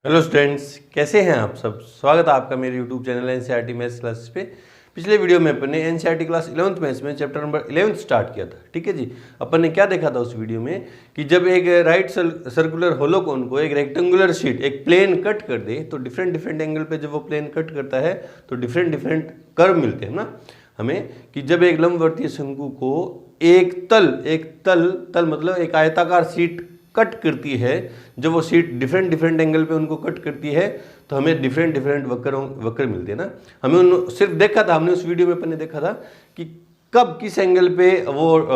Hello students, कैसे हैं आप सब। स्वागत है आपका मेरे YouTube channel NCERT maths classes पे। पिछले वीडियो में अपन ने एनसीईआरटी क्लास 11th मैथ्स में चैप्टर नंबर 11 स्टार्ट किया था। ठीक है जी। अपन ने क्या देखा था उस वीडियो में कि जब एक राइट सर्कुलर होलोकोन को एक रेक्टेंगुलर शीट एक प्लेन कट कर दे तो डिफरेंट डिफरेंट एंगल पे जब वो प्लेन कट करता है तो डिफरेंट डिफरेंट कर्व मिलते हैं ना हमें। कि जब एक लंबवर्तीय शंकु को एक तल मतलब एक आयताकार शीट कट करती है, जब वो शीट डिफरेंट डिफरेंट एंगल पे उनको कट करती है तो हमें डिफरेंट डिफरेंट वक्र मिलते हैं ना। हमें उन सिर्फ देखा था, हमने उस वीडियो में अपन ने देखा था कि कब किस एंगल पे वो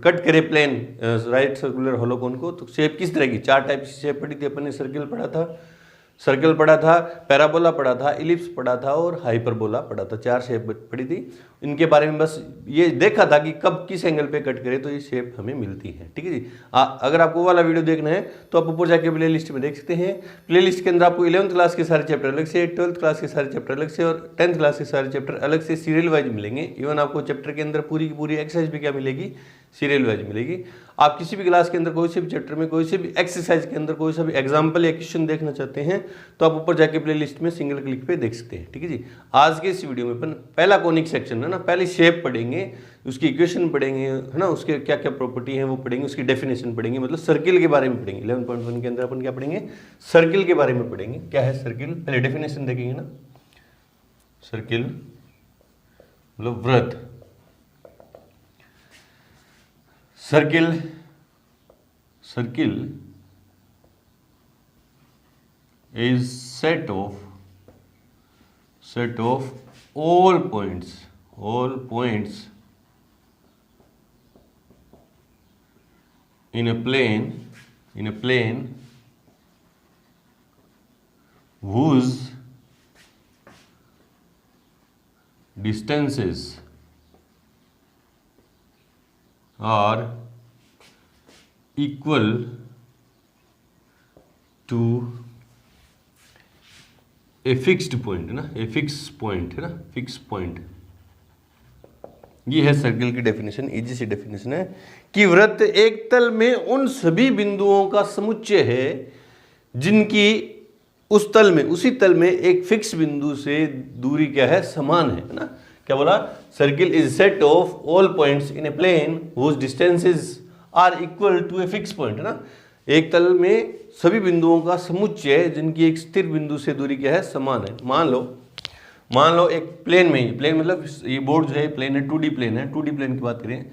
कट करे प्लेन राइट सर्कुलर होलोकोन को, तो शेप किस तरह की चार टाइप की शेप पढ़ी थी अपन ने। सर्कल पढ़ा था, पैराबोला पढ़ा था, इलिप्स पढ़ा था और हाइपरबोला पढ़ा था। चार शेप पढ़ी थी। इनके बारे में बस ये देखा था कि कब किस एंगल पे कट करे तो ये शेप हमें मिलती है। ठीक है जी। अगर आपको वाला वीडियो देखना है तो आप ऊपर जाके प्ले लिस्ट में देख सकते हैं। प्ले लिस्ट के अंदर आपको 11th क्लास के सारे चैप्टर अलग से, 12th क्लास के सारे चैप्टर अलग से और 10th क्लास के सारे चैप्टर अलग से सीरियल वाइज मिलेंगे। इवन आपको चैप्टर के अंदर पूरी की पूरी एक्सरसाइज भी क्या मिलेगी, सीरियल वाइज मिलेगी। आप किसी भी क्लास के अंदर कोई से भी चैप्टर में कोई से भी एक्सरसाइज के अंदर कोई सा भी एग्जाम्पल या क्वेश्चन देखना चाहते हैं तो आप ऊपर जाके प्ले लिस्ट में सिंगल क्लिक पे देख सकते हैं। ठीक है जी। आज के इस वीडियो में अपन पहला कॉनिक सेक्शन है ना, पहले शेप पढ़ेंगे, उसकी इक्वेशन पढ़ेंगे है ना, उसके क्या क्या प्रॉपर्टी है वो पढ़ेंगे, उसकी डेफिनेशन पढ़ेंगे, मतलब सर्किल के बारे में पढ़ेंगे। 11.1 के अंदर अपन क्या पढ़ेंगे, सर्किल के बारे में पढ़ेंगे। क्या है सर्किल, पहले डेफिनेशन देखेंगे ना। सर्किल मतलब वृत्त। Circle is set of all points in a plane whose distances are equal to a fixed point है ना, a fixed point है ना, fixed point। ये है सर्किल की डेफिनेशन, इजी सी डेफिनेशन है कि वृत्त एक तल में उन सभी बिंदुओं का समुच्चय है जिनकी उस तल में, उसी तल में एक फिक्स बिंदु से दूरी क्या है, समान है ना। क्या बोला, circle is set of all points in a plane whose distances are equal to a fix point है ना। एक तल में सभी बिंदुओं का समुच्चय जिनकी एक स्थिर बिंदु से दूरी क्या है, समान है। मान लो एक प्लेन में, प्लेन मतलब ये बोर्ड जो है प्लेन है, 2D प्लेन है। 2D प्लेन की बात करें,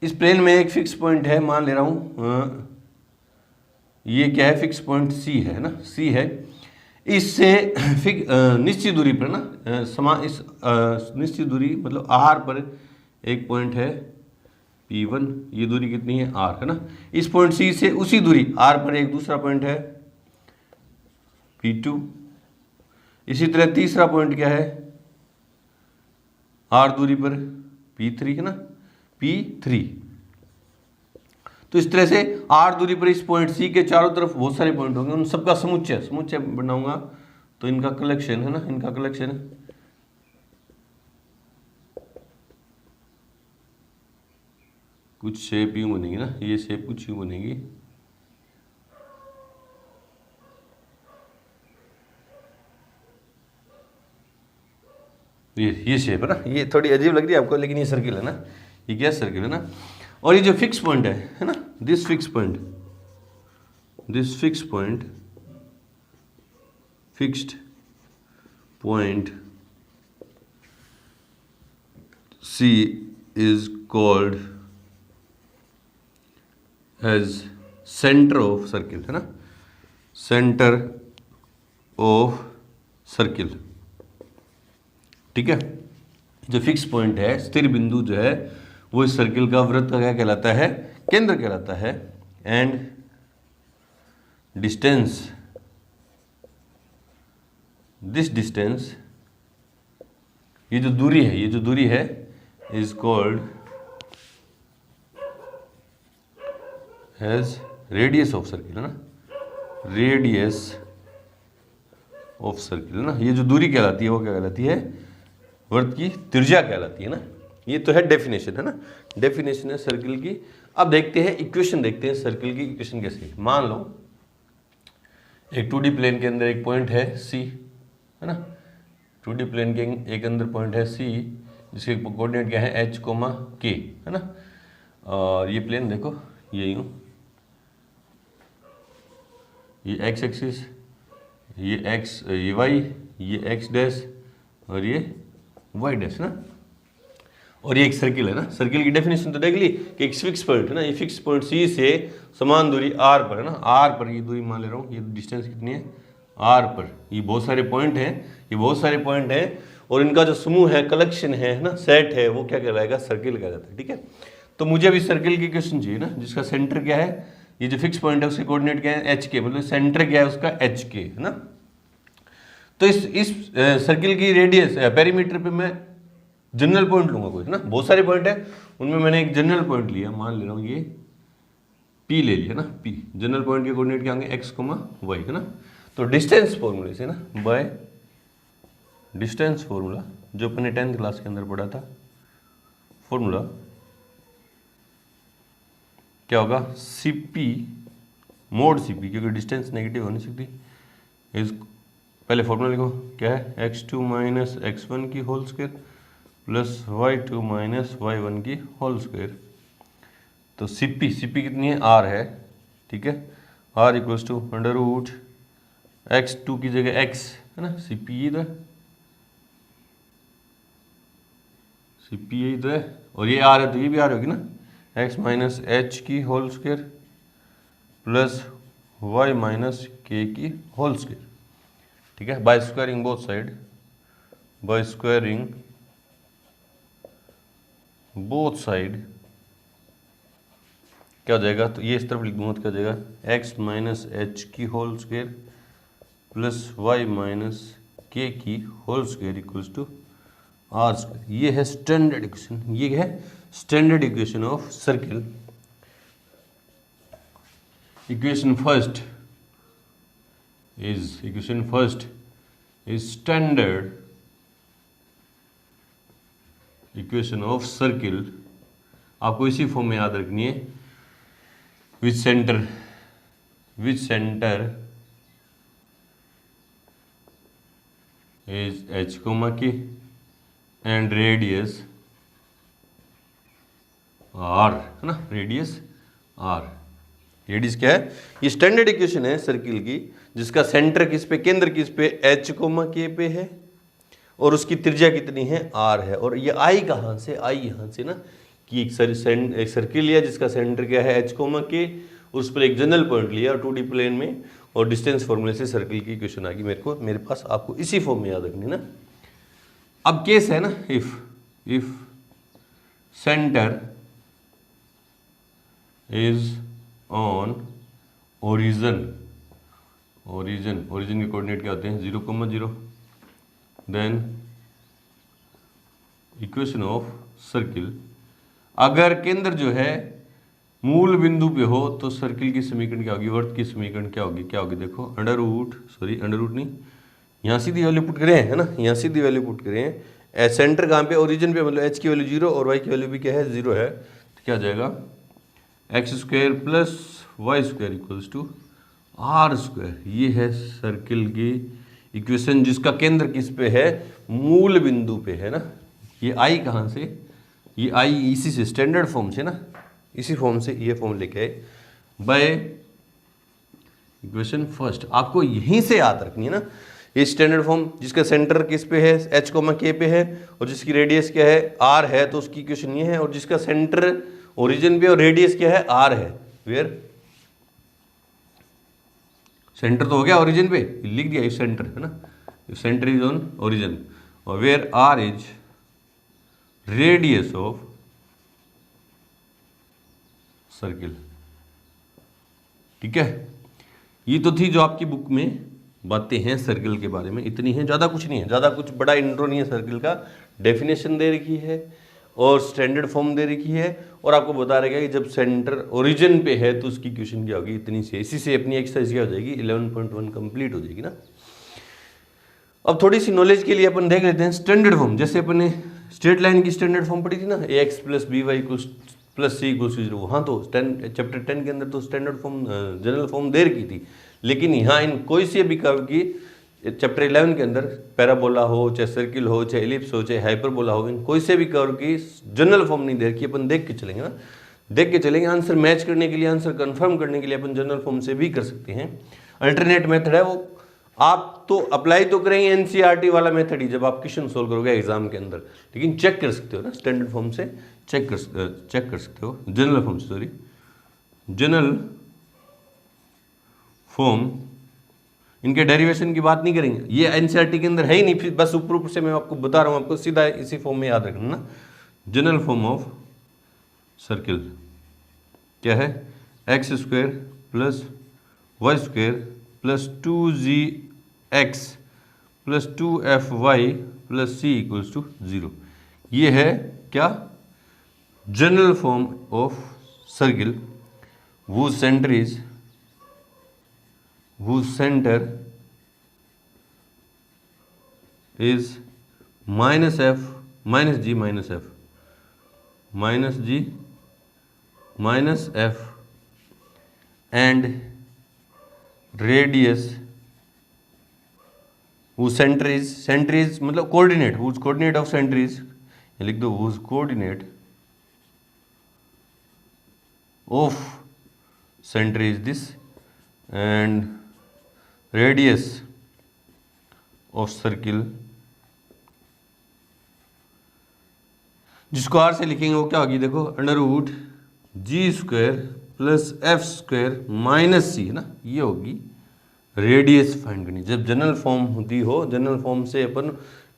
इस प्लेन में एक फिक्स पॉइंट है, मान ले रहा हूँ ये क्या है, फिक्स पॉइंट C है ना, C है। इससे निश्चित दूरी पर ना इस निश्चित दूरी मतलब R पर एक पॉइंट है P1, ये दूरी कितनी है, R है ना। इस पॉइंट C से उसी दूरी R पर एक दूसरा पॉइंट है P2। इसी तरह तीसरा पॉइंट क्या है, R दूरी पर P3 है ना, P3। तो इस तरह से R दूरी पर इस पॉइंट C के चारों तरफ बहुत सारे पॉइंट होंगे, उन सबका समुच्चय बनाऊंगा तो इनका कलेक्शन है ना, इनका कलेक्शन कुछ शेप यूं बनेगी ना, ये शेप कुछ यूं बनेगी। ये शेप है ना, ये थोड़ी अजीब लग रही है आपको लेकिन ये सर्किल है ना, ये क्या सर्किल है ना। और ये जो फिक्स पॉइंट है ना, this fix point fixed point C is called as centre of circle है ना, सेंटर ऑफ सर्किल। ठीक है। जो फिक्स पॉइंट है, स्थिर बिंदु जो है, वो इस सर्किल का वृत्त का क्या कहलाता है, केंद्र कहलाता है। एंड डिस्टेंस, दिस डिस्टेंस, ये जो दूरी है is called as radius of circle है ना, रेडियस ऑफ सर्किल है ना। ये जो दूरी कहलाती है वो क्या कहलाती है, वृत्त की त्रिज्या कहलाती है ना। ये तो है डेफिनेशन है ना, डेफिनेशन है सर्किल की। अब देखते हैं इक्वेशन, देखते हैं सर्किल की इक्वेशन कैसे। मान लो एक 2D प्लेन के अंदर एक पॉइंट है सी, है ना, 2D प्लेन के एक अंदर पॉइंट है सी जिसके कोऑर्डिनेट क्या है एच कोमा के, है ना। और ये प्लेन देखो ये यूँ, ये एक्स एक्सिस, ये एक्स, ये वाई, ये एक्स डैश और ये वाई डैश ना। और ये एक सर्किल है ना। सर्किल की डेफिनेशन तो देख ली कि एक फिक्स पॉइंट है ना, ये फिक्स पॉइंट सी से समान दूरी आर पर है ना, आर पर ये दूरी मान ले रहा हूँ, ये डिस्टेंस कितनी है आर पर। ये बहुत सारे पॉइंट हैं, ये बहुत सारे पॉइंट हैं और इनका जो समूह है, कलेक्शन है ना, सेट है, वो क्या कहलाएगा, सर्किल कहलाता है। ठीक है, तो मुझे अभी सर्किल की क्वेश्चन चाहिए ना, जिसका सेंटर क्या है, ये जो फिक्स पॉइंट है उसके कोऑर्डिनेट क्या है एच के, मतलब सेंटर क्या है उसका एच के, है ना। तो इस सर्किल की रेडियस पेरीमीटर पे मैं जनरल पॉइंट लूंगा कोई, है ना। बहुत सारे पॉइंट है, उनमें मैंने एक जनरल पॉइंट लिया, मान ले रहा हूँ ये P ले लिया ना, P जनरल पॉइंट के कोऑर्डिनेट क्या होंगे x, y, है ना। तो डिस्टेंस फॉर्मूले से ना, बाय डिस्टेंस फॉर्मूला जो अपने 10th क्लास के अंदर पढ़ा था, फॉर्मूला क्या होगा, CP मोड CP, क्योंकि डिस्टेंस नेगेटिव हो नहीं सकती, इस पहले फॉर्मूला लिखो क्या है, x2 माइनस x1 की whole square plus y2 minus y1 की होल स्क्वायर। तो CP कितनी है, R है, ठीक है, R equals to under root x2 की जगह x, है ना, CP इधर, CP इधर और ये R है तो ये भी R होगी ना, x माइनस h की whole square plus y minus k की होल स्क्वायर। ठीक है, by squaring both side, by squaring both side क्या हो जाएगा, तो ये इस तरफ लिख दूंगा तो क्या हो जाएगा, x माइनस एच की whole square plus y minus k की whole square equals to r square. ये है स्टैंडर्ड इक्वेशन, ये है standard equation of circle. Equation first is standard equation of circle. आपको इसी फॉर्म में याद रखनी है, which center is h comma k and radius r, है ना, रेडियस आर। रेडियस क्या है, ये स्टैंडर्ड इक्वेशन है सर्किल की, जिसका सेंटर किस पे, केंद्र किस पे, एच कोमा के पे है और उसकी त्रिज्या कितनी है, आर है। और ये आई कहाँ से, आई यहाँ से ना, कि एक सर्किल लिया जिसका सेंटर क्या है एच कोमा के, उस पर एक जनरल पॉइंट लिया 2D प्लेन में और डिस्टेंस फॉर्मूले से सर्किल की इक्वेशन आ गई मेरे पास। आपको इसी फॉर्म में याद रखनी ना। अब केस है ना, if centre is on origin के कोऑर्डिनेट क्या होते हैं 0,0, देन इक्वेशन ऑफ सर्किल, अगर केंद्र जो है मूल बिंदु पे हो तो सर्किल की समीकरण क्या होगी, वर्त की समीकरण क्या होगी, देखो अंडर रूट नहीं, यहाँ सीधी वैल्यू पुट करें, है ना, यहाँ सीधी वैल्यू पुट करें, सेंटर कहाँ पे, ओरिजिन पे, मतलब h की वैल्यू 0 और y की वैल्यू भी क्या है 0 है, तो क्या हो जाएगा x square plus y square equals to r square. ये है सर्किल की इक्वेशन जिसका केंद्र किस पे है, मूल बिंदु पे है ना। ये आई कहाँ से, ये आई इसी से स्टैंडर्ड फॉर्म से ना, इसी फॉर्म से ये फॉर्म लेके आए बाय इक्वेशन फर्स्ट। आपको यहीं से याद रखनी है ना, ये स्टैंडर्ड फॉर्म जिसका सेंटर किस पे है, एच कोमा के पे है और जिसकी रेडियस क्या है आर है, तो उसकी इक्वेशन ये है। और जिसका सेंटर ओरिजिन पे और रेडियस क्या है आर है, वेयर सेंटर तो हो गया ओरिजिन पे, लिख दिया इस सेंटर, है ना, सेंटर इज ऑन ओरिजिन, और where r is radius of circle. ठीक है, ये तो थी जो आपकी बुक में बातें हैं सर्किल के बारे में, इतनी है, ज़्यादा कुछ नहीं है, ज़्यादा कुछ बड़ा इंट्रो नहीं है सर्किल का। डेफिनेशन दे रखी है और स्टैंडर्ड फॉर्म दे रखी है और आपको बता रहेगा कि जब सेंटर ओरिजिन पे है तो उसकी क्वेश्चन क्या होगी, इतनी से, इसी से अपनी एक्सरसाइज क्या हो जाएगी 11.1 कंप्लीट हो जाएगी ना। अब थोड़ी सी नॉलेज के लिए अपन देख लेते हैं स्टैंडर्ड फॉर्म। जैसे अपन ने स्ट्रेट लाइन की स्टैंडर्ड फॉर्म पढ़ी थी ना, ax plus b y plus c equals 0, वहाँ तो चैप्टर 10 के अंदर तो स्टैंडर्ड फॉर्म जनरल फॉर्म दे रखी थी, लेकिन यहाँ इन कोई से भी कर्व की चैप्टर 11 के अंदर पैराबोला हो, चाहे सर्किल हो, चाहे एलिप्स हो, चाहे हाइपरबोला हो, इन कोई से भी कर्व की जनरल फॉर्म नहीं दे रखी, अपन देख के चलेंगे ना, देख के चलेंगे। आंसर मैच करने के लिए, आंसर कंफर्म करने के लिए अपन जनरल फॉर्म से भी कर सकते हैं। अल्टरनेट मेथड है वो, आप तो अप्लाई तो करेंगे एनसीईआरटी वाला मेथड ही जब आप क्वेश्चन सोल्व करोगे एग्जाम के अंदर, लेकिन चेक कर सकते हो ना स्टैंडर्ड फॉर्म से, चेक कर सकते हो, जनरल फॉर्म से, सॉरी जनरल फॉर्म। इनके डेरिवेशन की बात नहीं करेंगे, ये एनसीईआरटी के अंदर है ही नहीं, फिर बस ऊपर ऊपर से मैं आपको बता रहा हूँ, आपको सीधा इसी फॉर्म में याद रखना ना। जनरल फॉर्म ऑफ सर्किल क्या है, x square plus y square plus 2gx plus 2fy plus c equals to 0। ये है क्या, general form of circle whose center is minus f minus g minus f minus g minus f and radius whose center is मतलब coordinate, whose coordinate of center is, लिख दो whose coordinate of center is this and radius of circle, जिसको r से लिखेंगे वो क्या होगी, देखो under root g square plus f square minus c है ना, ये होगी रेडियस फाइंड करनी। जब जनरल फॉर्म होती हो, जनरल फॉर्म से अपन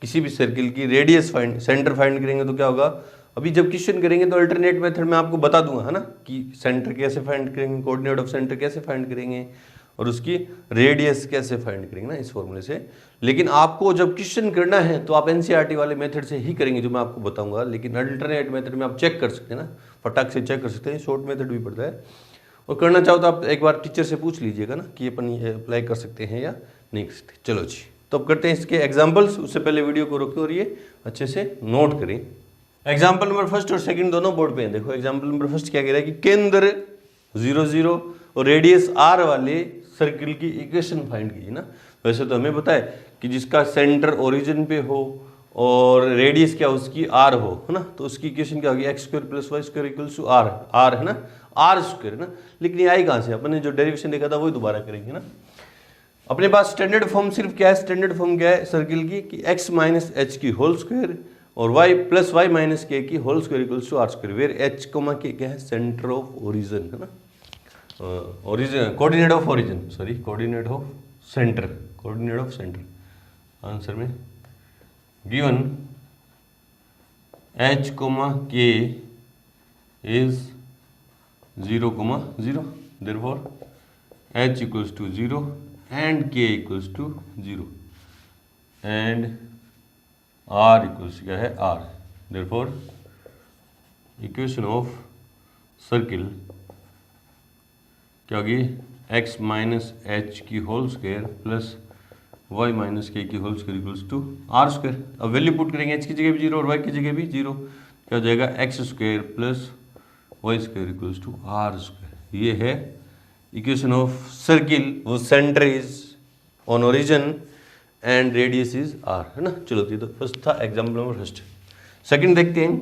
किसी भी सर्किल की रेडियस फाइंड, सेंटर फाइंड करेंगे तो क्या होगा, अभी जब क्वेश्चन करेंगे तो अल्टरनेट मेथड में आपको बता दूंगा है ना, कि सेंटर कैसे फाइंड करेंगे, कोऑर्डिनेट ऑफ सेंटर कैसे फाइंड करेंगे और उसकी रेडियस कैसे फाइंड करेंगे ना, इस फॉर्मूले से। लेकिन आपको जब क्वेश्चन करना है तो आप एनसीईआरटी वाले मेथड से ही करेंगे जो मैं आपको बताऊंगा, लेकिन अल्टरनेट मेथड में आप चेक कर सकते हैं ना, फटाक से चेक कर सकते हैं, शॉर्ट मेथड भी पड़ता है। और करना चाहो तो आप एक बार टीचर से पूछ लीजिएगा ना कि अपन ये अप्लाई कर सकते हैं या नहीं कर सकते। चलो जी, तो अब करते हैं इसके एग्जाम्पल्स। उससे पहले वीडियो को रोकें और ये अच्छे से नोट करें। एग्जाम्पल नंबर फर्स्ट और सेकंड दोनों बोर्ड पे हैं। देखो एग्जाम्पल नंबर फर्स्ट क्या कह रहा है कि केंद्र 0 0 और रेडियस r वाले सर्किल की इक्वेशन फाइंड कीजिए ना। वैसे तो हमें पता है कि जिसका सेंटर ओरिजिन पे हो और रेडियस क्या उसकी r हो, है ना, तो उसकी इक्वेशन क्या होगी, x square plus y square equals to r, r है ना, r स्क्वायर है ना। लेकिन ये आई कहाँ से, अपन ने जो डेरिवेशन देखा था वही दोबारा करेंगे ना। अपने पास स्टैंडर्ड फॉर्म सिर्फ क्या है, स्टैंडर्ड फॉर्म क्या है सर्किल की कि x माइनस एच की होल स्क्वायर और y plus y minus k की whole square equals to r square, where h comma k क्या है, सेंटर ऑफ ओरिजिन है ना, origin coordinate of origin, sorry coordinate of center, coordinate of center. Answer में given h comma k is 0 comma 0, therefore h equals to 0 and k equals to 0 and r equals क्या है r, therefore equation of circle क्या होगी, x minus h की whole square plus y minus k की whole square equals to r square. अब value put करेंगे, h की जगह भी 0 और y की जगह भी 0, क्या हो जाएगा x square plus y square equals to r square. ये है इक्वेशन ऑफ सर्किल वो centre is on origin and radius is r, है ना। चलो तो फर्स्ट था एग्जाम्पल नंबर फर्स्ट। सेकंड देखते हैं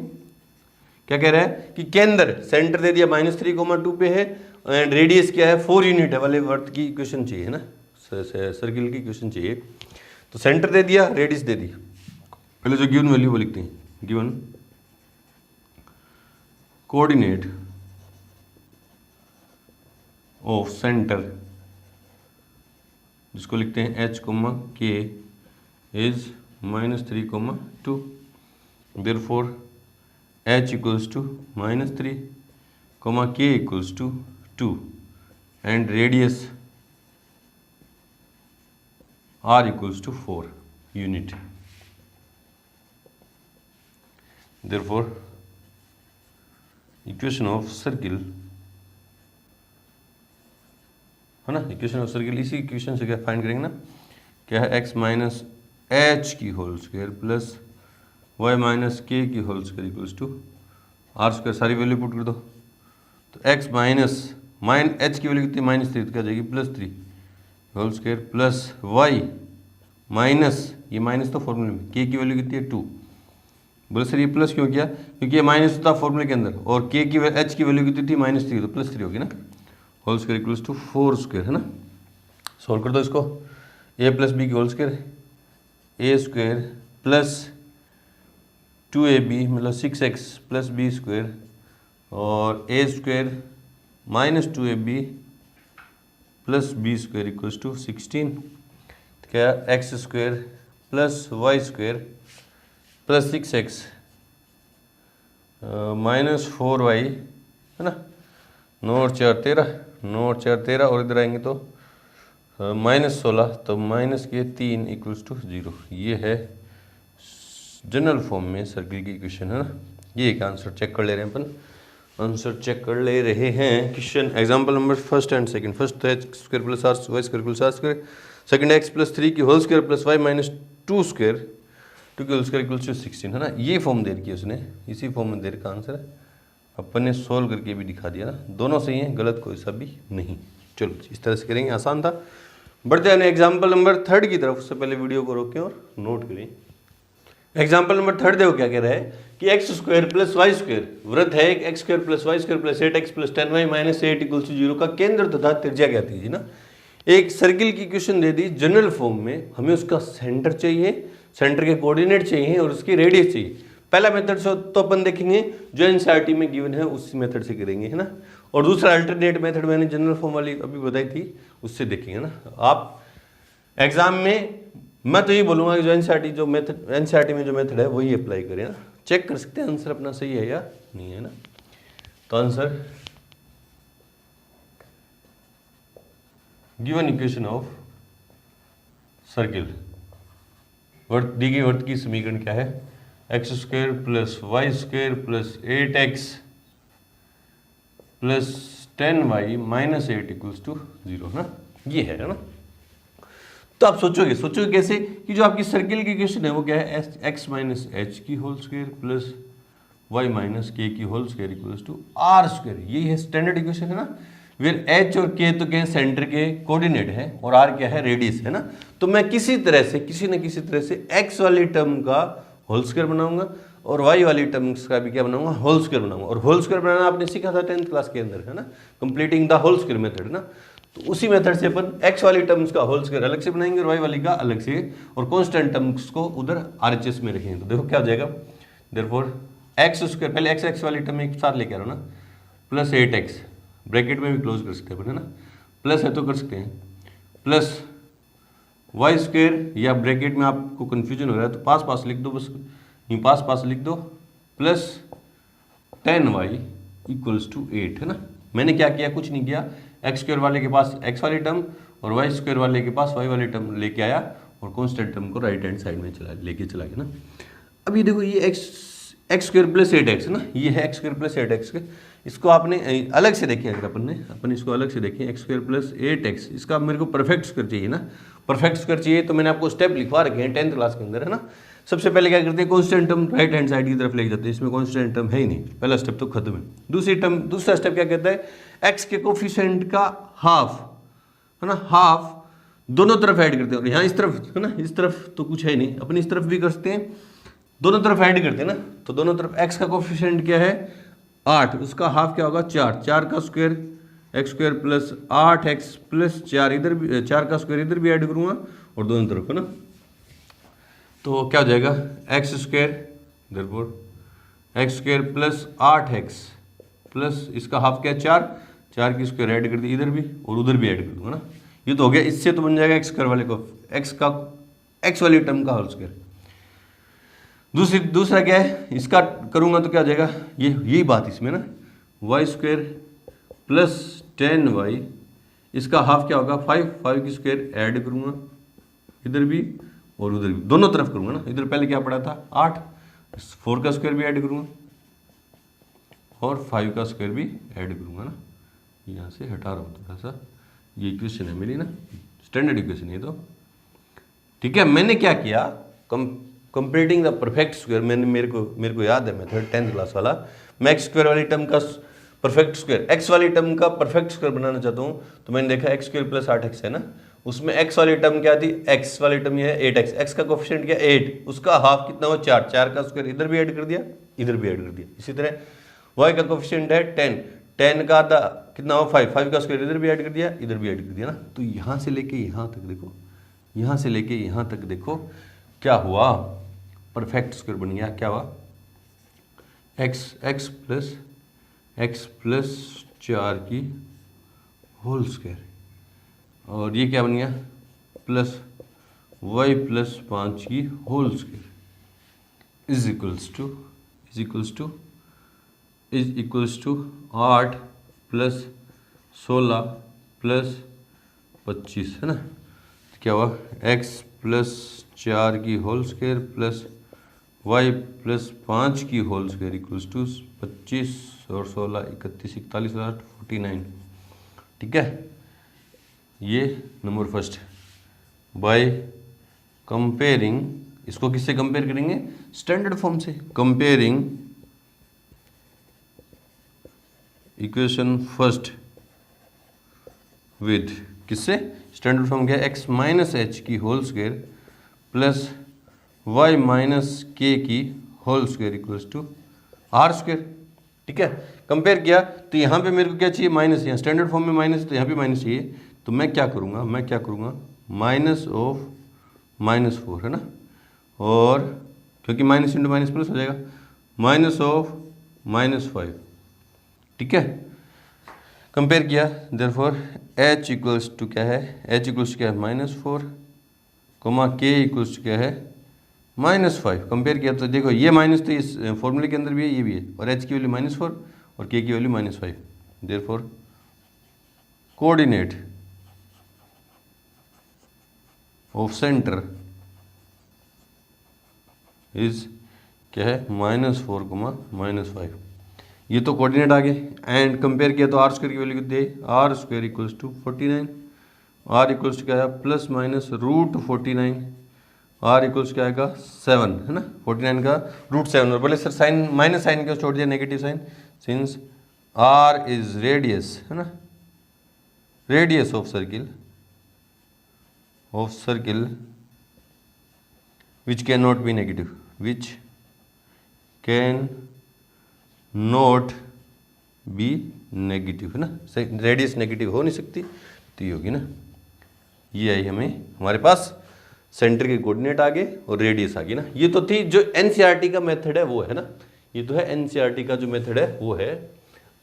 क्या कह रहा है कि केंद्र, सेंटर दे दिया -3,2 पे है एंड रेडियस क्या है 4 यूनिट है वाले वर्त की इक्वेशन चाहिए ना, सर्किल की इक्वेशन चाहिए। तो सेंटर दे दिया, रेडियस दे दी, पहले जो गिवन वैल्यू वो लिखते हैं, गिवन कोऑर्डिनेट ऑफ सेंटर जिसको लिखते हैं h comma k is -3,2, therefore h equals to -3 comma k equals to 2 and radius r equals to 4 unit, therefore equation of circle है ना, इक्वेशन ऑफ सर्किल इसी equation से क्या फाइंड करेंगे ना, क्या है x माइनस एच की whole square plus y minus k की whole square equals to r square. सारी वैल्यू पुट कर दो तो x माइनस एच की वैल्यू कितनी -3, तो क्या जाएगी +3 whole square plus y minus, ये माइनस तो फॉर्मूले में, के की वैल्यू कितनी है 2। बोले सर ये प्लस क्यों किया, क्योंकि ये माइनस था फॉर्मूले के अंदर, और के की एच की वैल्यू कितनी थी -3, तो +3 होगी ना। Whole square equals to 4 square है ना। सॉल्व कर दो इसको, a प्लस बी की whole square, a square plus 2ab मतलब 6x प्लस बी स्क्वायर, और a square minus 2ab plus b square equals to 16। क्या x square plus y square plus 6x minus 4y है ना। 9 और 4 13, 9 और 4 13, और इधर आएंगे तो -16, तो माइनस के 3 इक्वल्स टू 0। ये है जनरल फॉर्म में सर्किल की इक्वेशन है ना। ये एक आंसर चेक कर ले रहे हैं अपन, आंसर चेक कर ले रहे हैं। Question example number first and second. First तो x square plus r y square plus r square, second x plus 3 की whole square plus y minus 2 square, 2 की होल स्क्वायर इक्वल्स टू 16 है ना। ये फॉर्म दे रखी है उसने, इसी फॉर्म में दे रखा आंसर अपन ने सोल्व करके भी दिखा दिया ना। दोनों सही हैं, गलत कोई सा भी नहीं। चलो इस तरह से करेंगे, आसान था। बढ़ते हैं एग्जाम्पल नंबर 3 की तरफ। उससे पहले वीडियो को रोकें और नोट करें। एग्जाम्पल नंबर 3 देखो क्या कह रहा है कि x square plus y square वृत्त है एक x square plus y square plus 8x plus 10y minus 8 equals to 0 का केंद्र तथा त्रिज्या क्या थी ना। एक सर्किल की क्वेश्चन दे दी जनरल फॉर्म में, हमें उसका सेंटर चाहिए, सेंटर के कोऑर्डिनेट चाहिए और उसकी रेडियस चाहिए। पहला मेथड से तो अपन देखेंगे जो एनसीईआरटी में गिवन है उसी मेथड से करेंगे है ना, और दूसरा अल्टरनेट मेथड मैंने जनरल फॉर्म वाली अभी बताई थी उससे देखेंगे ना। आप एग्जाम में मैं तो ये बोलूँगा कि जो एनसीईआरटी में जो मेथड है वही अप्लाई करें ना। चेक कर सकते हैं आंसर अपना सही है या नहीं है ना। तो answer given equation of circle, दी गई वर्त की समीकरण क्या है, x square plus y square plus 8x plus 10y minus 8 equals to 0 ना। ये है ना। तो आप सोचोगे कैसे कि जो आपकी सर्किल की इक्वेशन है वो क्या है, एक्स माइनस एच की whole square plus y minus k की whole square equals to r square. यही है स्टैंडर्ड इक्वेशन है ना। फिर एच और के तो क्या है, सेंटर के कोऑर्डिनेट है, और आर क्या है, रेडियस है ना। तो मैं किसी न किसी तरह से एक्स वाली टर्म का होल स्क्वायर बनाऊंगा और वाई वाली टर्म्स का भी क्या बनाऊंगा, होल स्क्वायर बनाऊंगा। और होल स्क्वायर बनाना आपने सीखा था 10th क्लास के अंदर है ना, completing the whole square method ना। तो उसी मेथड से अपन एक्स वाली टर्म्स का होल स्क्वायर अलग से बनाएंगे और वाई वाली का अलग से, और कांस्टेंट टर्म्स को उधर आरएचएस में रखेंगे। तो देखो क्या हो जाएगा, देयरफॉर एक्स स्क्वायर, पहले एक्स वाली टर्म एक साथ लेके आ रहा हूं ना, प्लस 8x ब्रैकेट में भी क्लोज कर सकते हैं अपन है ना, प्लस है तो कर सकते हैं, प्लस वाई स्क्वायर, या ब्रैकेट में आपको कंफ्यूजन हो रहा है तो पास लिख दो, बस ये पास लिख दो, प्लस 10y इक्वल्स टू 8 है ना। मैंने क्या किया, कुछ नहीं किया, एक्स स्क्वायर वाले के पास एक्स वाली टर्म और वाई स्क्वायर वाले के पास वाई वाली टर्म लेके आया और कांस्टेंट टर्म को राइट हैंड साइड में लेके चला गया ना। अब ये देखो ये एक्स स्क्वायर प्लस 8x ना, ये है एक्स स्क्वायर प्लस 8x के, इसको आपने अलग से देखें, अगर अपन इसको अलग से देखें, एक्स स्क्वायर प्लस 8x, इसका मेरे को परफेक्ट स्क्वायर चाहिए ना। परफेक्ट स्क्वायर चाहिए तो मैंने आपको स्टेप लिखवा रखे हैं 10th क्लास के अंदर है ना। सबसे पहले क्या करते हैं, constant term right hand side की तरफ लेके जाते हैं, इसमें कांस्टेंट टर्म है ही नहीं, पहला स्टेप तो खत्म है। दूसरा स्टेप क्या कहता है, एक्स के कोफिशिएंट का हाफ है ना, हाफ दोनों तरफ ऐड करते हैं, और यहाँ इस तरफ है ना, इस तरफ तो कुछ है ही नहीं, अपन इस तरफ भी कर सकते हैं, दोनों तरफ ऐड करते हैं ना। तो दोनों तरफ एक्स का कोफिशिएंट क्या है 8, उसका हाफ क्या होगा 4, 4 का square x square plus 8x plus 4, इधर भी 4 का स्क्वायर इधर भी ऐड करूँगा और दोनों तरफ है ना। तो क्या हो जाएगा, x square therefore x square plus 8x plus इसका हाफ क्या है 4 की स्क्वायर ऐड कर दी इधर भी और उधर भी ऐड कर दूंगा ना। ये तो हो गया, इससे तो बन जाएगा एक्स स्क्वायर वाले को एक्स वाली टर्म का होल स्क्वायर। दूसरा क्या है, इसका करूंगा तो क्या हो जाएगा, यही बात इसमें ना, वाई स्क्वायर प्लस 10y, इसका हाफ क्या होगा 5 की स्क्वायर ऐड करूंगा इधर भी और उधर भी, दोनों तरफ करूंगा ना। इधर पहले क्या पड़ा था 8, 4 का स्क्वायर भी ऐड करूंगा और 5 का स्क्वायर भी ऐड करूंगा ना। यहाँ से हटा रहा हूँ थोड़ा सा, ये इक्वेशन है मेरी ना, स्टैंडर्ड इक्वेशन है। तो ठीक है, मैंने क्या किया, कंप्लीटिंग द परफेक्ट स्क्वायर, मेरे को याद है मेथड 10th क्लास वाला। मैं एक्स स्क्वायर वाली टर्म का परफेक्ट स्क्वायर, एक्स वाली टर्म का परफेक्ट स्क्वायर बनाना चाहता हूँ, तो मैंने देखा एक्स स्क्वायर प्लस 8x है ना, उसमें x वाली टर्म क्या थी, x वाली टर्म ये है 8x, x का कोफिशिएंट क्या 8, उसका हाफ कितना हुआ 4, 4 का स्क्वायर इधर भी ऐड कर दिया, इधर भी ऐड कर दिया। इसी तरह y का कोफिशिएंट है 10, 10 का आधा कितना हुआ 5, 5 का स्क्वायर इधर भी ऐड कर दिया, इधर भी ऐड कर दिया ना। तो यहाँ से लेके यहाँ तक देखो, यहाँ से लेके यहाँ तक देखो क्या हुआ, परफेक्ट स्क्वायर बन गया। क्या हुआ, x प्लस 4 की होल स्क्वायर, और ये क्या बन गया प्लस y प्लस 5 की whole square is equals to 8 plus 16 plus 25 है ना। तो क्या हुआ, x प्लस 4 की whole square plus y plus 5 की होल स्क्वायर इक्वल्स टू 25 और 16 31 41 49। ठीक है, ये नंबर फर्स्ट। बाय कंपेयरिंग, इसको किससे कंपेयर करेंगे, स्टैंडर्ड फॉर्म से। कंपेयरिंग इक्वेशन फर्स्ट विद किससे, स्टैंडर्ड फॉर्म क्या है, x माइनस एच की whole square plus y minus k की whole square equals to r square. ठीक है, कंपेयर किया तो यहाँ पे मेरे को क्या चाहिए, माइनस, यहाँ स्टैंडर्ड फॉर्म में माइनस, तो यहाँ भी माइनस चाहिए। तो मैं क्या करूँगा माइनस ऑफ -4 है ना, और क्योंकि माइनस इंटू माइनस प्लस हो जाएगा, माइनस ऑफ -5। ठीक है, कंपेयर किया, देयरफॉर h इक्वल्स टू क्या है, h इक्वल्स क्या है -4, k इक्वल्स क्या है -5। कंपेयर किया तो देखो ये माइनस तो इस फॉर्मूले के अंदर भी है, ये भी है, और h की वैल्यू -4 और k की value -5। Therefore coordinate of centre is क्या है, -4, -5। ये तो कोऑर्डिनेट आ गए। एंड कंपेयर किया तो आर स्क्वायर की वैल्यू कितनी है, r square equals to 49, r equals to क्या है plus minus root 49, r equals to आएगा 7 है ना, 49 का रूट 7। और बोले सर साइन, माइनस साइन क्यों छोड़ दिया, negative sign, since r is radius है ना, radius of circle which cannot be negative, which can not be negative है ना, रेडियस नेगेटिव हो नहीं सकती, तो ये होगी ना, ये आई हमें हमारे पास सेंटर के कोऑर्डिनेट आ गए और रेडियस आ गई ना। ये तो थी जो एनसीईआरटी का मेथड है वो है ना, ये तो है एनसीईआरटी का जो मेथड है वो है।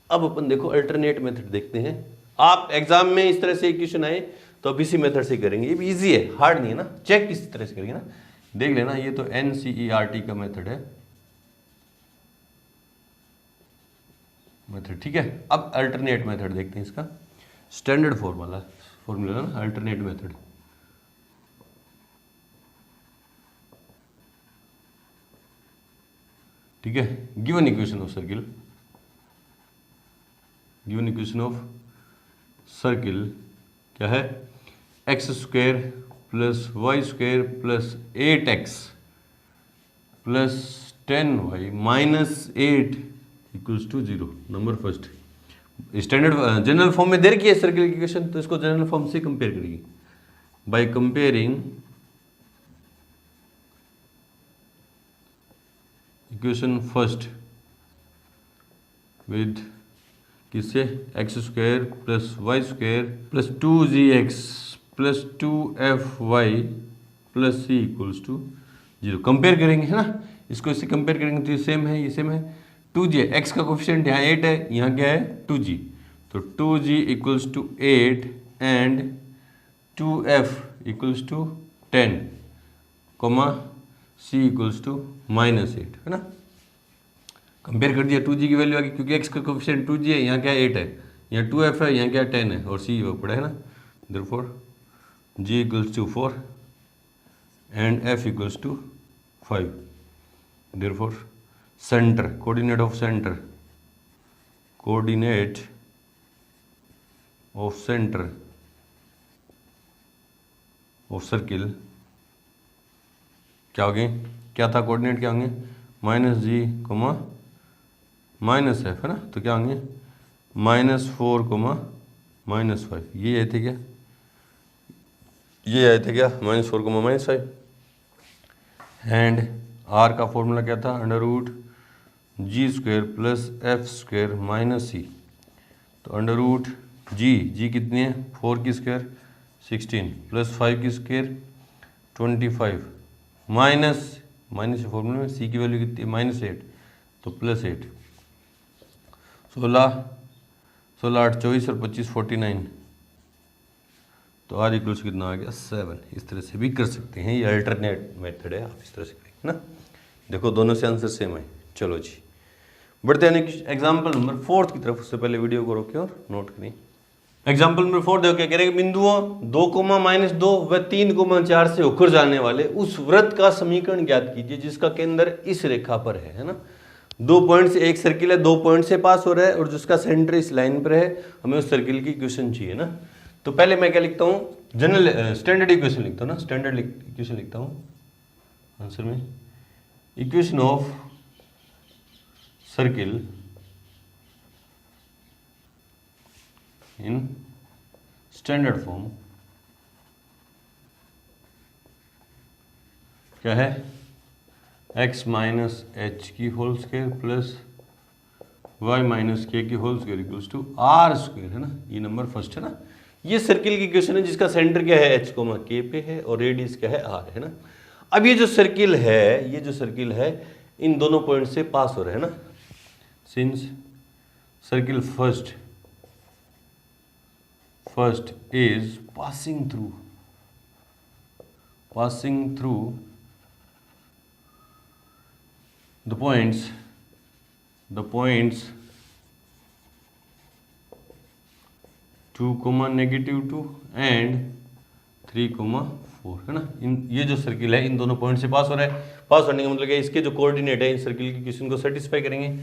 अब अपन देखो अल्टरनेट मेथड देखते हैं। आप एग्जाम में इस तरह से क्वेश्चन आए तो अब इसी मेथड से करेंगे, ये भी ईजी है, हार्ड नहीं है ना, चेक इसी तरह से करेंगे ना। देख लेना, ये तो एनसीईआरटी का मेथड है, ठीक है। अब अल्टरनेट मेथड देखते हैं, इसका स्टैंडर्ड फॉर्मूला ना, अल्टरनेट मेथड। ठीक है, गिवन इक्वेशन ऑफ सर्किल क्या है, x square plus y square plus 8x plus 10y minus 8 equals to 0। Number first, standard general form में दे रखी है सर्किल की इक्वेशन, तो इसको जनरल फॉर्म से कंपेयर करेगी। By comparing equation first with किससे, x square plus y square plus 2gx plus 2fy plus c equals to 0। Compare करेंगे है ना, इसको इससे कंपेयर करेंगे तो ये सेम है, ये सेम है। 2g, x का कोफिशिएंट यहाँ 8 है, यहाँ क्या है 2g, तो 2g equals to 8 and 2f equals to 10, c equals to -8 है ना। कंपेयर कर दिया, 2g की वैल्यू आ गई क्योंकि x का कोफिशिएंट 2g है, यहाँ क्या 8 है, यहाँ 2f है, यहाँ क्या 10 है, और c वो पड़ा है ना। Therefore g equals to 4 and f equals to 5। Therefore centre, coordinate of centre of circle क्या हो गए, क्या था कोऑर्डिनेट, क्या होंगे -g, -f है ना, तो क्या होंगे -4, -5, ये थे क्या, ये आए थे क्या -4 -5 एंड आर का फॉर्मूला क्या था √g² plus f² minus c। तो √g कितनी है 4 की स्क्वायर 16 प्लस 5 की स्क्वायर 25 माइनस फॉर्मूले में c की वैल्यू कितनी है -8 तो +8 16 8 24 और 25 49 तो आर इक्वल्स कितना आ गया 7। इस तरह से भी कर सकते हैं, ये अल्टरनेट मेथड है, आप इस तरह से करेंगे ना। देखो दोनों से आंसर सेम है। चलो जी बढ़ते हैं एग्जाम्पल नंबर 4 की तरफ। उससे पहले वीडियो को रोकें और नोट करें। एग्जाम्पल नंबर 4 देखो क्या कह रहे हैं, बिंदुओं 2, -2 व 3, 4 से होकर जाने वाले उस वृत्त का समीकरण ज्ञात कीजिए जिसका केंद्र इस रेखा पर है ना। 2 पॉइंट से एक सर्किल है, 2 पॉइंट से पास हो रहा है और जिसका सेंटर इस लाइन पर है। हमें उस सर्किल की इक्वेशन चाहिए ना। तो पहले मैं क्या लिखता हूँ, जनरल स्टैंडर्ड इक्वेशन लिखता हूँ ना, स्टैंडर्ड इक्वेशन लिखता हूँ आंसर में। Equation of circle in standard form क्या है, x माइनस एच की whole square plus y minus k की whole square equals to r square है ना। ये नंबर फर्स्ट है ना। ये सर्किल की इक्वेशन है जिसका सेंटर क्या है h, k पे है और रेडियस क्या है r है ना। अब ये जो सर्किल है इन दोनों पॉइंट से पास हो रहा है ना। Since circle first is passing through the points 2, -2 and 3, 4 है ना। ये जो सर्किल है इन दोनों पॉइंट से पास हो रहा है। पास होने का मतलब क्या है, इसके जो कोऑर्डिनेट है इस सर्किल की इक्वेशन को सेटिस्फाई करेंगे।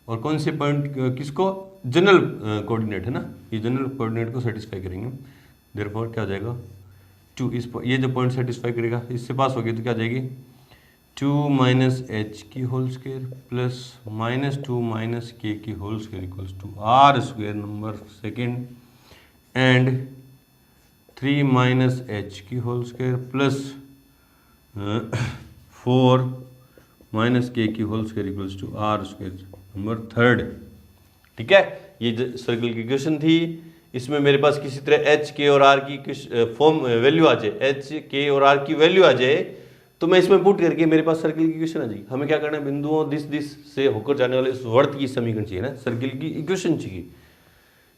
और कौन से पॉइंट किसको, जनरल कोऑर्डिनेट है ना, ये जनरल कोऑर्डिनेट को सेटिस्फाई करेंगे। देयरफॉर क्या हो जाएगा 2, ये जो पॉइंट सेटिस्फाई करेगा इससे पास हो गई तो क्या आ जाएगी 2 - h की होल स्क्वायर प्लस -2 - k की whole square equals to r square number second and 3 - h की होल स्क्वायर प्लस 4 - k की whole square equals to r square number third. ठीक है, ये सर्कल की इक्वेशन थी। इसमें मेरे पास किसी तरह h, k और r की फॉर्म वैल्यू आ जाए, h, k और r की वैल्यू आ जाए तो मैं इसमें पुट करके मेरे पास सर्किल की इक्वेशन आ जाएगी। हमें क्या करना है, बिंदुओं दिस से होकर जाने वाले इस वर्त की समीकरण चाहिए ना, सर्किल की इक्वेशन चाहिए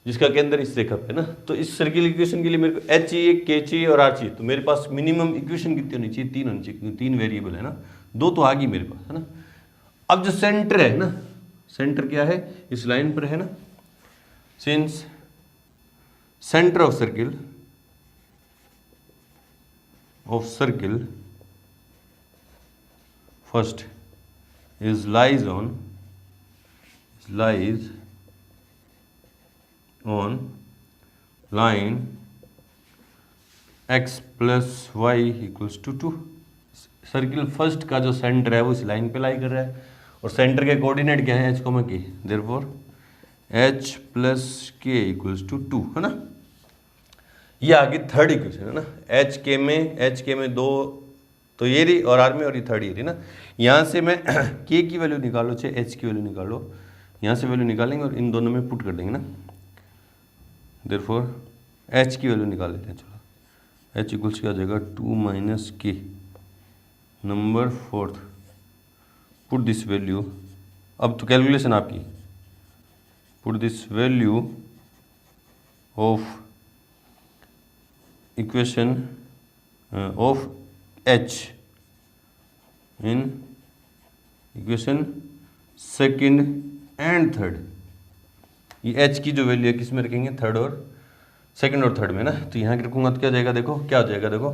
जिसका केंद्र इस रेखा पे ना। तो इस सर्किल इक्वेशन के लिए मेरे को h चाहिए, k चाहिए और r चाहिए। तो मेरे पास मिनिमम इक्वेशन कितनी होनी चाहिए, 3 होनी चाहिए, 3 वेरिएबल है ना, 2 तो आ गई मेरे पास है ना। अब जो सेंटर है ना, सेंटर क्या है इस लाइन पर है ना। Since centre of circle first lies on line x plus y equals to 2। Circle first का जो सेंटर है वो इस लाइन पे लाई कर रहा है और सेंटर के कोऑर्डिनेट क्या है h, k। Therefore h plus k equals to 2 है ना। ये आगे थर्ड इक्वेशन है ना। h k में 2 तो ये रही और r में, और ये थर्ड ये रही ना। यहाँ से मैं k की वैल्यू निकालो चाहे h की वैल्यू निकालो, यहाँ से वैल्यू निकालेंगे और इन दोनों में पुट कर देंगे ना। देयरफॉर h की वैल्यू निकाल लेते हैं। चलो h इक्वल्स क्या हो जाएगा 2 - k number fourth. Put this value, अब तो कैलकुलेशन आपकी। Put this value of equation of h in equation second and third. ये h की जो वैल्यू है किस में रखेंगे, थर्ड और सेकंड और थर्ड में ना। तो यहाँ रखूँगा तो क्या जाएगा, देखो क्या हो जाएगा, देखो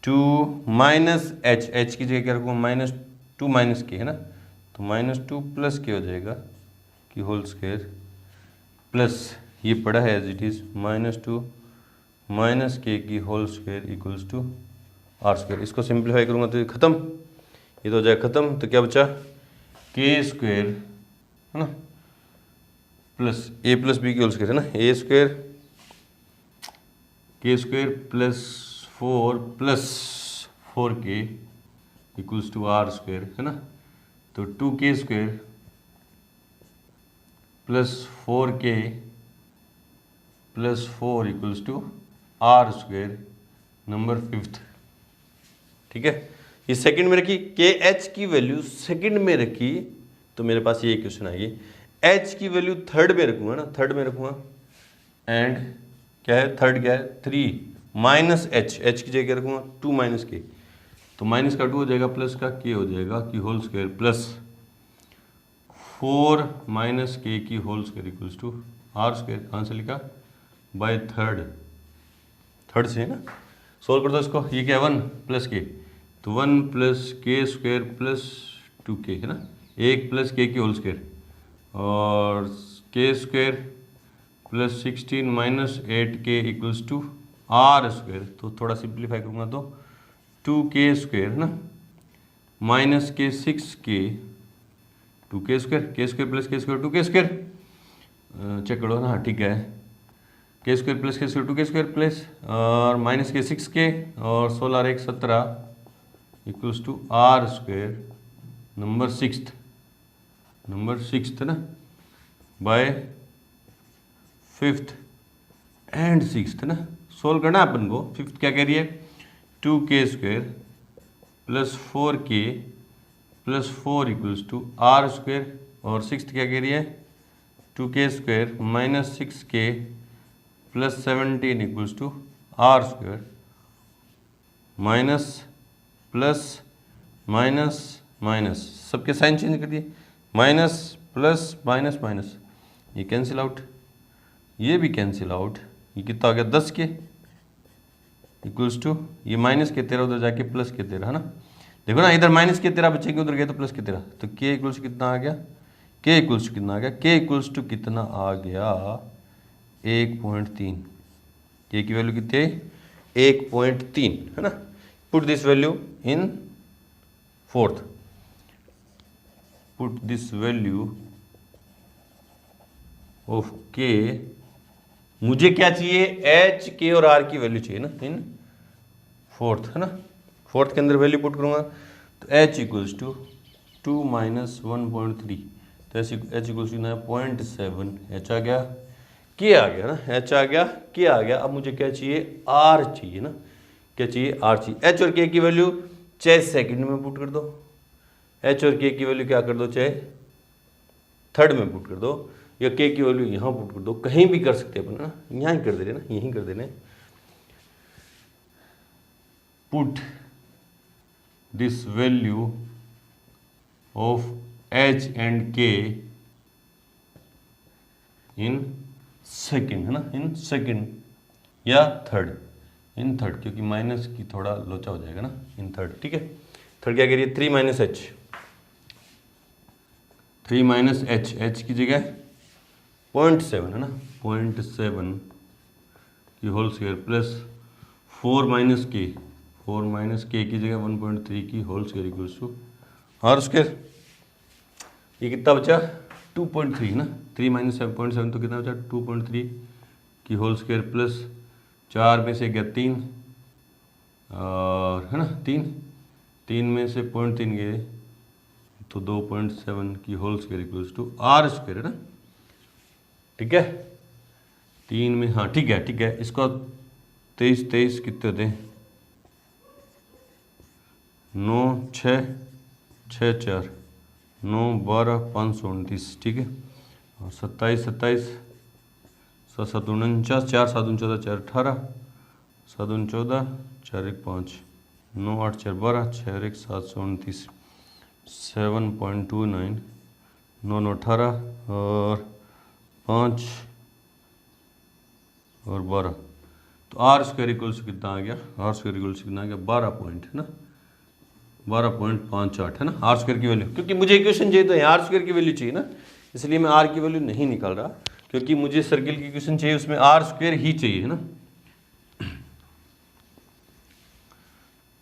2 - h की जगह क्या रखूँगा -2 - k है ना। तो -2 + k हो जाएगा की होल स्क्वायर प्लस ये पड़ा है एज इट इज़ -2 - k की whole square equals to r square. इसको सिंप्लीफाई करूँगा तो ये खत्म, ये तो हो जाएगा खत्म। तो क्या बचा k स्क्वायर है ना प्लस a + b की होल स्क्वायर है ना, a square k square plus 4 plus 4k equals to r square, है ना। तो 2k square plus 4k plus 4 equals to r square, number 5th। ठीक है, ये सेकंड में रखी, के एच की वैल्यू सेकंड में रखी तो मेरे पास ये क्वेश्चन आएगी। एच की वैल्यू थर्ड में रखूंगा ना, थर्ड में रखूंगा, एंड क्या है थर्ड, क्या है 3 माइनस एच, एच की जगह रखूंगा 2 माइनस के, तो माइनस का 2 हो जाएगा, प्लस का के हो जाएगा की whole square, plus 4 minus k की whole square equals to r square. कहाँ से लिखा, बाय थर्ड, थर्ड से है ना। सोल्व कर दो इसको, ये क्या है 1 प्लस के, तो 1 plus k square plus 2k, है ना, 1 प्लस के की होल स्क्वायर, और k square plus 16 minus 8k equals to r square. तो थोड़ा सिंप्लीफाई करूँगा तो 2k स्क्वायर, है ना, minus k 6k, 2k square, k square plus k square 2k square, check करो ना, हाँ ठीक है, k square plus k square 2k square plus और माइनस के 6k और 16 और 1 17 equals to r square, number 6th, number 6th, है ना, बाय 5th एंड 6th, है ना। सोल्व करना है अपन को। 5th क्या कह रही है, 2k square plus 4k plus 4 equals to r square, और 6th क्या कह रही है, 2k square minus 6k plus 17 equals to r square, minus plus minus minus, सबके साइन चेंज कर दिए, माइनस प्लस माइनस माइनस, ये कैंसिल आउट, ये भी कैंसिल आउट, ये कितना हो गया 10 के इक्वल्स टू, ये माइनस के 13 उधर जाके प्लस के 13, है ना। देखो ना, इधर माइनस के 13 बचेंगे, उधर गए तो प्लस के 13, तो के इक्वल्स कितना आ गया, के इक्वल्स टू कितना आ गया, के इक्वल्स टू कितना आ गया 1.3, के की वैल्यू कितनी है 1.3, है ना। Put this value in 4th, put this value of के, मुझे क्या चाहिए, एच के और आर की वैल्यू चाहिए ना इन 4th, है ना। 4th के अंदर वैल्यू पुट करूंगा तो एच इक्वल्स टू 2 माइनस 1.3, तो एच इक्वल्स टू 0.7, एच आ गया, के आ गया ना, एच आ गया, के आ गया। अब मुझे क्या चाहिए, आर चाहिए ना, क्या चाहिए, आर चाहिए। एच और के की वैल्यू चाहे सेकंड में पुट कर दो, एच और के की वैल्यू क्या कर दो, चाहे थर्ड में पुट कर दो, या के की वैल्यू यहाँ पुट कर दो, कहीं भी कर सकते हैं अपन, ना यहाँ ही कर दे रहे ना, यहीं कर दे रहे। Put this value of H and के इन सेकंड, है ना, इन सेकंड या थर्ड, इन थर्ड, क्योंकि माइनस की थोड़ा लोचा हो जाएगा ना, इन थर्ड, ठीक है। थर्ड क्या करिए, 3 minus H, 3 minus H, H की जगह 0.7, है ना, 0.7 की होल स्क्वायर प्लस 4 माइनस के, 4 माइनस के की जगह 1.3 की whole square equals to r square. ये कितना बचा 2.3, ना, 3 माइनस 7.7 तो कितना बचा 2.3 की होल स्क्वायर प्लस 4 में से गया 3, और है ना 3 में से 0.3 गए तो 2.7 की whole square equals to r square, है ना, ठीक है। 3 में, हाँ ठीक है, ठीक है, इसको 23 कितने होते हैं, 9 6 6 4 9 12 529, ठीक है, और 27 27 7 7 49, 4 7 14 4 18 7 14 4 1 5 9 8 4 12 6 1 729, 7.29 9 9 18 और 5 और 12, तो आर स्क्वायर इक्वल्स कितना आ गया, आर स्क्वायर इक्वल्स कितना आ गया 12 पॉइंट, है ना, 12.58, है ना, आर स्क्वायर की वैल्यू। क्योंकि मुझे इक्वेशन चाहिए तो यहाँ आर स्क्वायर की वैल्यू चाहिए ना, इसलिए मैं आर की वैल्यू नहीं निकाल रहा, क्योंकि मुझे सर्किल की इक्वेशन चाहिए उसमें आर स्क्वायर ही चाहिए, है ना।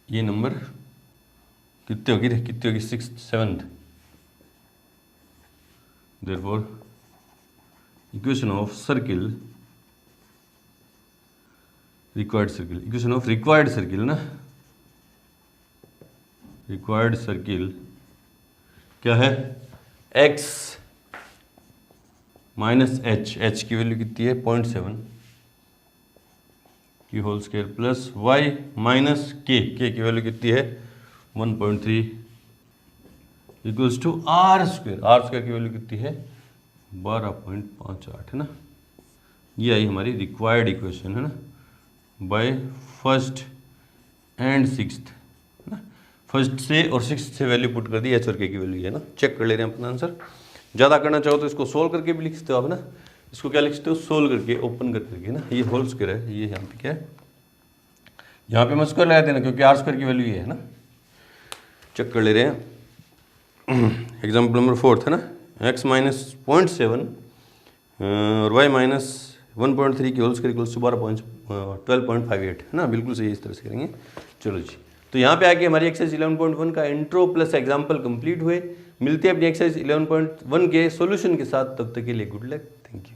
ये नंबर कितने होगी, कितनी होगी 6th 7th, therefore equation of circle required circle, equation of required circle ना, रिक्वायर्ड सर्किल क्या है, x माइनस एच की वैल्यू कितनी है 0.7 की whole square plus y minus k की वैल्यू कितनी है 1.3 इक्वल्स टू आर स्क्वायर की वैल्यू कितनी है 12.58 है ना। ये आई हमारी रिक्वायर्ड इक्वेशन है ना, बाय फर्स्ट एंड सिक्स्थ है ना, फर्स्ट से और सिक्स्थ से वैल्यू पुट कर दी, एच और के की वैल्यू है ना। चेक कर ले रहे हैं अपना आंसर। ज़्यादा करना चाहो तो इसको सोल्व करके भी लिख सकते हो आप ना, इसको क्या लिख सकते हो, सोल्व करके ओपन करके ना। ये होल स्क्वायर है, ये यहाँ पे क्या है, यहाँ पे मैं स्क्वायर लगा देना क्योंकि आर स्क्वायर की वैल्यू ये है ना। चेक कर ले रहे हैं एग्जाम्पल नंबर 4 है ना, x माइनस 0.7 और y माइनस 1.3 की होल स्क्वायर इक्वल्स टू 12.58 है ना। बिल्कुल सही, इस तरह से करेंगे। चलो जी, तो यहाँ पे आके हमारी एक्सरसाइज 11.1 का इंट्रो प्लस एग्जाम्पल कंप्लीट हुए। मिलते हैं अपनी एक्सरसाइज 11.1 के सॉल्यूशन के साथ, तब तक के लिए गुड लक, थैंक यू।